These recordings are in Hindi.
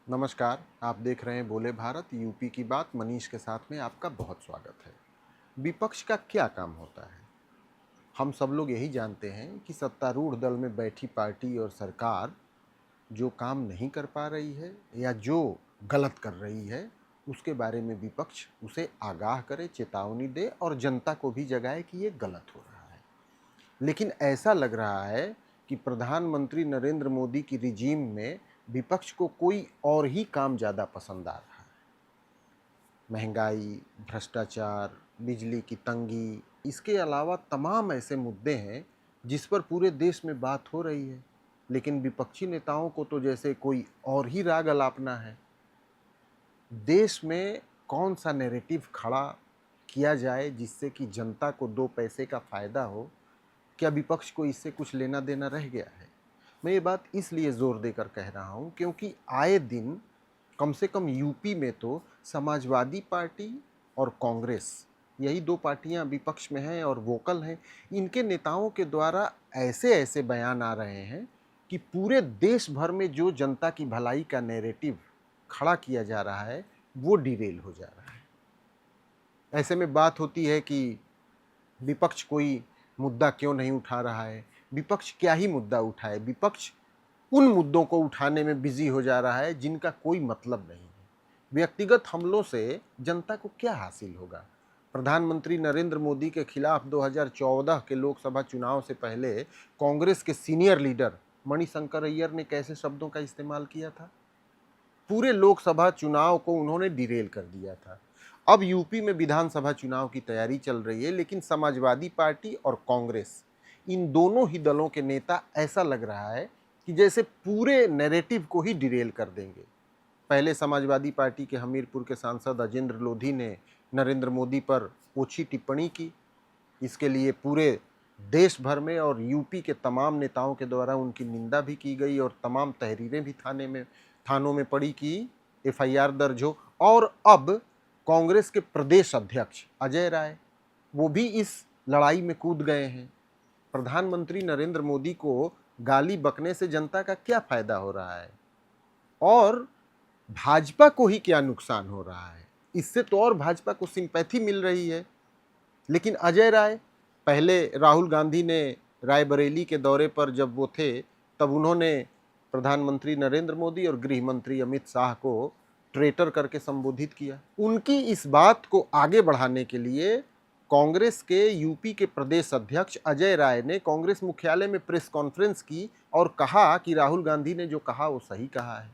नमस्कार, आप देख रहे हैं बोले भारत यूपी की बात। मनीष के साथ में आपका बहुत स्वागत है। विपक्ष का क्या काम होता है? हम सब लोग यही जानते हैं कि सत्तारूढ़ दल में बैठी पार्टी और सरकार जो काम नहीं कर पा रही है या जो गलत कर रही है, उसके बारे में विपक्ष उसे आगाह करे, चेतावनी दे और जनता को भी जगाए कि ये गलत हो रहा है। लेकिन ऐसा लग रहा है कि प्रधानमंत्री नरेंद्र मोदी की रिजीम में विपक्ष को कोई और ही काम ज़्यादा पसंद आ रहा है। महंगाई, भ्रष्टाचार, बिजली की तंगी, इसके अलावा तमाम ऐसे मुद्दे हैं जिस पर पूरे देश में बात हो रही है, लेकिन विपक्षी नेताओं को तो जैसे कोई और ही राग अलापना है। देश में कौन सा नैरेटिव खड़ा किया जाए जिससे कि जनता को दो पैसे का फ़ायदा हो? क्या विपक्ष को इससे कुछ लेना देना रह गया है? मैं ये बात इसलिए ज़ोर देकर कह रहा हूँ क्योंकि आए दिन कम से कम यूपी में तो समाजवादी पार्टी और कांग्रेस, यही दो पार्टियां विपक्ष में हैं और वोकल हैं। इनके नेताओं के द्वारा ऐसे ऐसे बयान आ रहे हैं कि पूरे देश भर में जो जनता की भलाई का नैरेटिव खड़ा किया जा रहा है वो डिरेल हो जा रहा है। ऐसे में बात होती है कि विपक्ष कोई मुद्दा क्यों नहीं उठा रहा है। विपक्ष क्या ही मुद्दा उठाए, विपक्ष उन मुद्दों को उठाने में बिजी हो जा रहा है जिनका कोई मतलब नहीं है। व्यक्तिगत हमलों से जनता को क्या हासिल होगा? प्रधानमंत्री नरेंद्र मोदी के खिलाफ 2014 के लोकसभा चुनाव से पहले कांग्रेस के सीनियर लीडर मणिशंकर अय्यर ने कैसे शब्दों का इस्तेमाल किया था? पूरे लोकसभा चुनाव को उन्होंने डिरेल कर दिया था। अब यूपी में विधानसभा चुनाव की तैयारी चल रही है, लेकिन समाजवादी पार्टी और कांग्रेस, इन दोनों ही दलों के नेता ऐसा लग रहा है कि जैसे पूरे नैरेटिव को ही डिरेल कर देंगे। पहले समाजवादी पार्टी के हमीरपुर के सांसद अजेंद्र लोधी ने नरेंद्र मोदी पर ओछी टिप्पणी की। इसके लिए पूरे देश भर में और यूपी के तमाम नेताओं के द्वारा उनकी निंदा भी की गई और तमाम तहरीरें भी थानों में पड़ी कि एफआईआर दर्ज हो। और अब कांग्रेस के प्रदेश अध्यक्ष अजय राय, वो भी इस लड़ाई में कूद गए हैं। प्रधानमंत्री नरेंद्र मोदी को गाली बकने से जनता का क्या फायदा हो रहा है और भाजपा को ही क्या नुकसान हो रहा है? इससे तो और भाजपा को सिंपैथी मिल रही है। लेकिन अजय राय, पहले राहुल गांधी ने रायबरेली के दौरे पर जब वो थे तब उन्होंने प्रधानमंत्री नरेंद्र मोदी और गृह मंत्री अमित शाह को ट्रेटर करके संबोधित किया। उनकी इस बात को आगे बढ़ाने के लिए कांग्रेस के यूपी के प्रदेश अध्यक्ष अजय राय ने कांग्रेस मुख्यालय में प्रेस कॉन्फ्रेंस की और कहा कि राहुल गांधी ने जो कहा वो सही कहा है।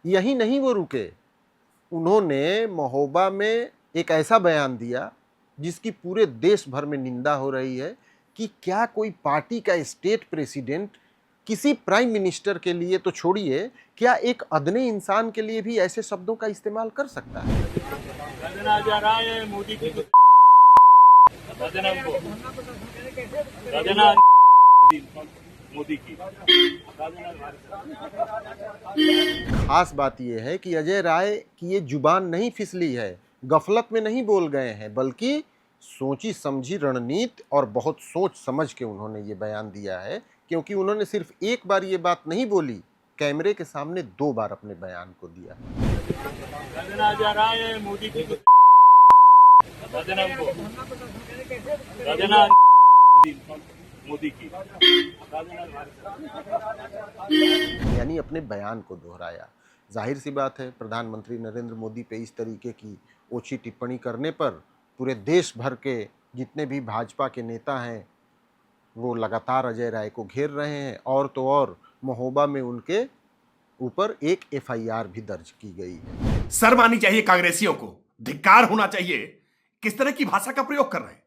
यही नहीं वो रुके, उन्होंने महोबा में एक ऐसा बयान दिया जिसकी पूरे देश भर में निंदा हो रही है कि क्या कोई पार्टी का स्टेट प्रेसिडेंट किसी प्राइम मिनिस्टर के लिए तो छोड़िए, क्या एक अदने इंसान के लिए भी ऐसे शब्दों का इस्तेमाल कर सकता है? मोदी की खास बात यह है कि अजय राय की ये जुबान नहीं फिसली है, गफलत में नहीं बोल गए हैं, बल्कि सोची समझी रणनीति और बहुत सोच समझ के उन्होंने ये बयान दिया है। क्योंकि उन्होंने सिर्फ एक बार ये बात नहीं बोली, कैमरे के सामने 2 बार अपने बयान को दिया। मोदी की यानी अपने बयान को दोहराया। जाहिर सी बात है, प्रधानमंत्री नरेंद्र मोदी पे इस तरीके की ओछी टिप्पणी करने पर पूरे देश भर के जितने भी भाजपा के नेता हैं वो लगातार अजय राय को घेर रहे हैं। और तो और महोबा में उनके ऊपर एक एफआईआर भी दर्ज की गई है। शर्म आनी चाहिए कांग्रेसियों को, धिक्कार होना चाहिए। किस तरह की भाषा का प्रयोग कर रहे हैं?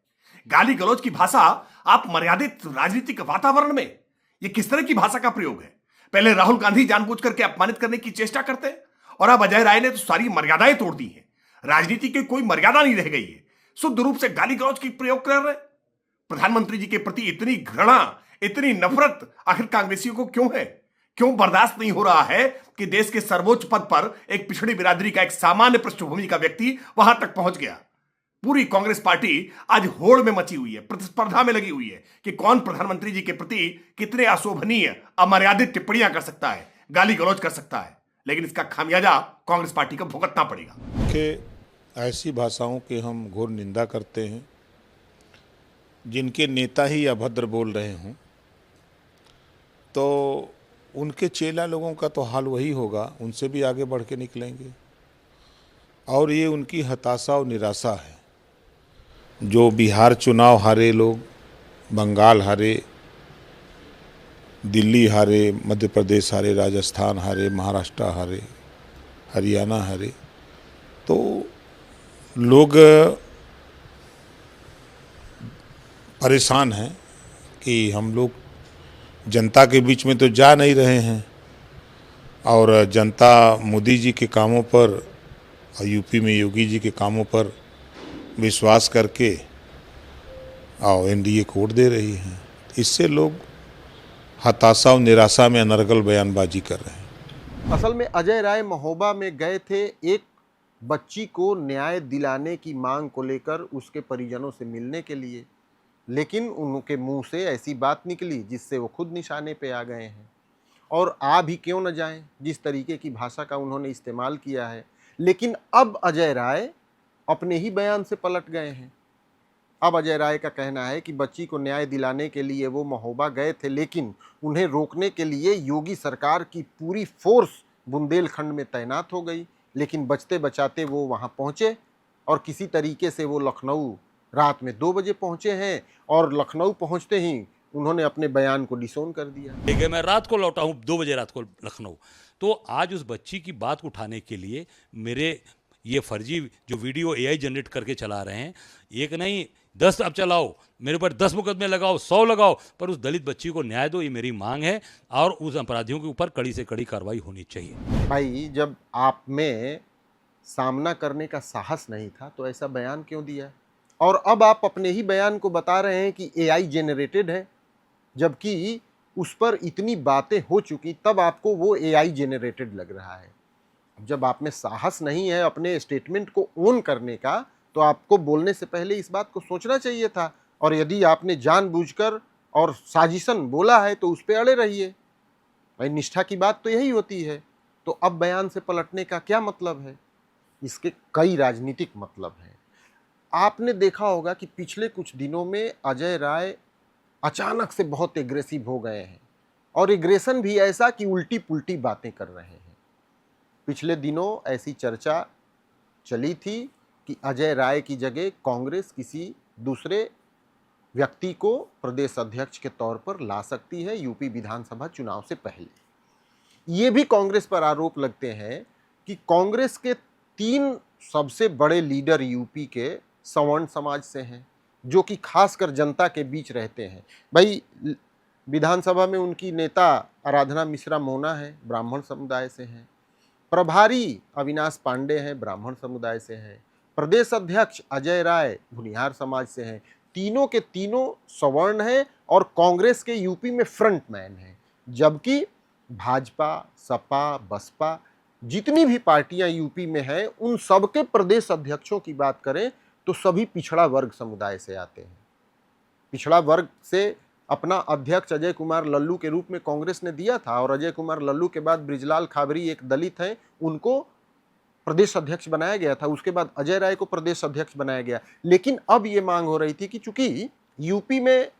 गाली गलौज की भाषा आप मर्यादित राजनीतिक वातावरण में, ये किस तरह की भाषा का प्रयोग है? पहले राहुल गांधी जानबूझ करके अपमानित करने की चेष्टा करते हैं और अब अजय राय ने तो सारी मर्यादाएं तोड़ दी है। राजनीति की कोई मर्यादा नहीं रह गई है, शुद्ध रूप से गाली गलौज की प्रयोग कर रहे हैं। प्रधानमंत्री जी के प्रति इतनी घृणा, इतनी नफरत आखिर कांग्रेसियों को क्यों है? क्यों बर्दाश्त नहीं हो रहा है कि देश के सर्वोच्च पद पर एक पिछड़ी बिरादरी का, एक सामान्य पृष्ठभूमि का व्यक्ति वहां तक पहुंच गया? पूरी कांग्रेस पार्टी आज होड़ में मची हुई है, प्रतिस्पर्धा में लगी हुई है कि कौन प्रधानमंत्री जी के प्रति कितने अशोभनीय, अमर्यादित टिप्पणियां कर सकता है, गाली गलौज कर सकता है। लेकिन इसका खामियाजा कांग्रेस पार्टी को भुगतना पड़ेगा। कि ऐसी भाषाओं की हम घोर निंदा करते हैं, जिनके नेता ही अभद्र बोल रहे हों तो उनके चेला लोगों का तो हाल वही होगा, उनसे भी आगे बढ़ के निकलेंगे। और ये उनकी हताशा और निराशा है। जो बिहार चुनाव हारे लोग, बंगाल हारे, दिल्ली हारे, मध्य प्रदेश हारे, राजस्थान हारे, महाराष्ट्र हारे, हरियाणा हारे, तो लोग परेशान हैं कि हम लोग जनता के बीच में तो जा नहीं रहे हैं और जनता मोदी जी के कामों पर और यूपी में योगी जी के कामों पर विश्वास करके और एनडीए को वोट दे रही है। इससे लोग हताशा और निराशा में अनर्गल बयानबाजी कर रहे हैं। असल में अजय राय महोबा में गए थे एक बच्ची को न्याय दिलाने की मांग को लेकर उसके परिजनों से मिलने के लिए, लेकिन उनके मुंह से ऐसी बात निकली जिससे वो खुद निशाने पे आ गए हैं। और आ भी क्यों न जाएं, जिस तरीके की भाषा का उन्होंने इस्तेमाल किया है। लेकिन अब अजय राय अपने ही बयान से पलट गए हैं। अब अजय राय का कहना है कि बच्ची को न्याय दिलाने के लिए वो महोबा गए थे, लेकिन उन्हें रोकने के लिए योगी सरकार की पूरी फोर्स बुंदेलखंड में तैनात हो गई। लेकिन बचते बचाते वो वहां पहुंचे और किसी तरीके से वो लखनऊ रात में 2 बजे पहुंचे हैं और लखनऊ पहुंचते ही उन्होंने अपने बयान को डिसोन कर दिया। ठीक है, मैं रात को लौटा हूँ 2 बजे रात को लखनऊ। तो आज उस बच्ची की बात उठाने के लिए मेरे ये फर्जी जो वीडियो एआई जनरेट करके चला रहे हैं, एक नहीं 10 अब चलाओ, मेरे ऊपर 10 मुकदमे लगाओ, 100 लगाओ, पर उस दलित बच्ची को न्याय दो, ये मेरी मांग है। और उस अपराधियों के ऊपर कड़ी से कड़ी कार्रवाई होनी चाहिए। भाई, जब आप में सामना करने का साहस नहीं था तो ऐसा बयान क्यों दिया? और अब आप अपने ही बयान को बता रहे हैं कि एआई जेनरेटेड है, जबकि उस पर इतनी बातें हो चुकी तब आपको वो एआई जेनरेटेड लग रहा है। जब आप में साहस नहीं है अपने स्टेटमेंट को ओन करने का, तो आपको बोलने से पहले इस बात को सोचना चाहिए था। और यदि आपने जानबूझकर और साजिशन बोला है तो उस पर अड़े रहिए। भाई, निष्ठा की बात तो यही होती है। तो अब बयान से पलटने का क्या मतलब है? इसके कई राजनीतिक मतलब हैं। आपने देखा होगा कि पिछले कुछ दिनों में अजय राय अचानक से बहुत एग्रेसिव हो गए हैं और एग्रेशन भी ऐसा कि उल्टी पुल्टी बातें कर रहे हैं। पिछले दिनों ऐसी चर्चा चली थी कि अजय राय की जगह कांग्रेस किसी दूसरे व्यक्ति को प्रदेश अध्यक्ष के तौर पर ला सकती है यूपी विधानसभा चुनाव से पहले। ये भी कांग्रेस पर आरोप लगते हैं कि कांग्रेस के 3 सबसे बड़े लीडर यूपी के सवर्ण समाज से हैं, जो कि खासकर जनता के बीच रहते हैं। भाई, विधानसभा में उनकी नेता आराधना मिश्रा मोना है, ब्राह्मण समुदाय से हैं। प्रभारी अविनाश पांडे हैं, ब्राह्मण समुदाय से हैं। प्रदेश अध्यक्ष अजय राय भुनिहार समाज से हैं। तीनों के तीनों सवर्ण हैं और कांग्रेस के यूपी में फ्रंटमैन हैं। जबकि भाजपा, सपा, बसपा जितनी भी पार्टियां यूपी में हैं, उन सबके प्रदेश अध्यक्षों की बात करें तो सभी पिछड़ा वर्ग समुदाय से आते हैं। पिछड़ा वर्ग से अपना अध्यक्ष अजय कुमार लल्लू के रूप में कांग्रेस ने दिया था और अजय कुमार लल्लू के बाद ब्रिजलाल खाबरी एक दलित हैं, उनको प्रदेश अध्यक्ष बनाया गया था। उसके बाद अजय राय को प्रदेश अध्यक्ष बनाया गया। लेकिन अब ये मांग हो रही थी कि चूंकि यूपी में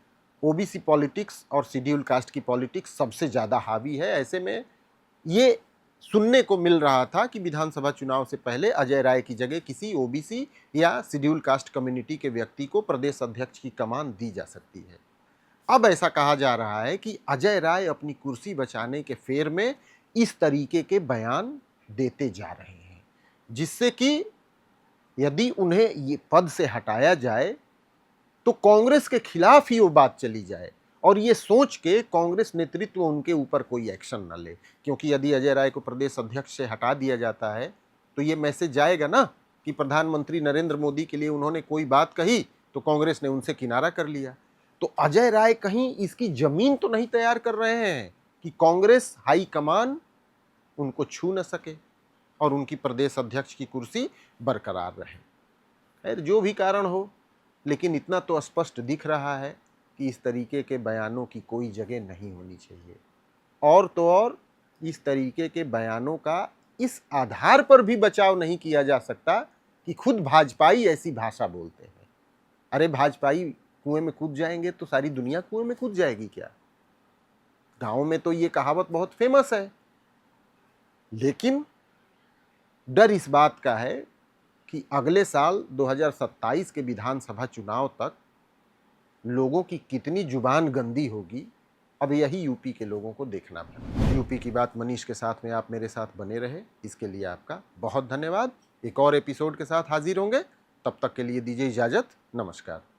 ओबीसी पॉलिटिक्स और शेड्यूल कास्ट की पॉलिटिक्स सबसे ज़्यादा हावी है, ऐसे में ये सुनने को मिल रहा था कि विधानसभा चुनाव से पहले अजय राय की जगह किसी ओबीसी या शेड्यूल कास्ट कम्युनिटी के व्यक्ति को प्रदेश अध्यक्ष की कमान दी जा सकती है। अब ऐसा कहा जा रहा है कि अजय राय अपनी कुर्सी बचाने के फेर में इस तरीके के बयान देते जा रहे हैं, जिससे कि यदि उन्हें ये पद से हटाया जाए तो कांग्रेस के खिलाफ ही वो बात चली जाए और ये सोच के कांग्रेस नेतृत्व उनके ऊपर कोई एक्शन न ले। क्योंकि यदि अजय राय को प्रदेश अध्यक्ष से हटा दिया जाता है तो ये मैसेज जाएगा ना कि प्रधानमंत्री नरेंद्र मोदी के लिए उन्होंने कोई बात कही तो कांग्रेस ने उनसे किनारा कर लिया। तो अजय राय कहीं इसकी जमीन तो नहीं तैयार कर रहे हैं कि कांग्रेस हाईकमान उनको छू न सके और उनकी प्रदेश अध्यक्ष की कुर्सी बरकरार रहे। खैर, जो भी कारण हो, लेकिन इतना तो स्पष्ट दिख रहा है कि इस तरीके के बयानों की कोई जगह नहीं होनी चाहिए। और तो और इस तरीके के बयानों का इस आधार पर भी बचाव नहीं किया जा सकता कि खुद भाजपाई ऐसी भाषा बोलते हैं। अरे भाजपाई कुएं में कूद जाएंगे तो सारी दुनिया कुएं में कूद जाएगी क्या? गांव में तो ये कहावत बहुत फेमस है। लेकिन डर इस बात का है कि अगले साल 2027 के विधानसभा चुनाव तक लोगों की कितनी जुबान गंदी होगी, अब यही यूपी के लोगों को देखना पड़ा। यूपी की बात मनीष के साथ में आप मेरे साथ बने रहे, इसके लिए आपका बहुत धन्यवाद। एक और एपिसोड के साथ हाजिर होंगे, तब तक के लिए दीजिए इजाजत। नमस्कार।